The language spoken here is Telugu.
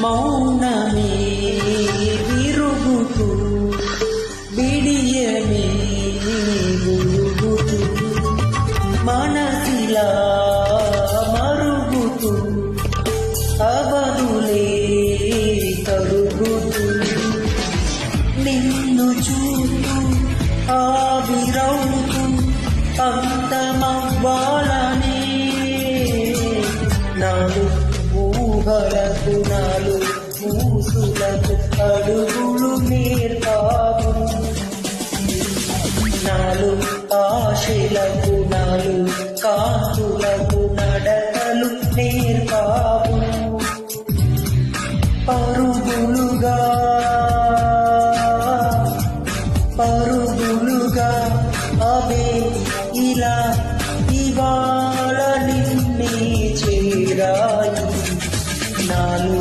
మౌనమే విరుగుతూ బిడియమే మురుగుతూ మనసిలా మరుగుతూ అవధులే కరుగుతూ నిన్ను చూస్తూ ఆవిరవుతూ అంతమవ్వాలని నాలు ఊహలకు నాలు ఊసులకు అడుగులు నేర్పావు నాలు ఆశలకు నాలు కాంతులకు నడకలు నేర్పావు పరుగులుగా అవే ఇలా ఇవాళ నిన్నే చేరాయి నాలు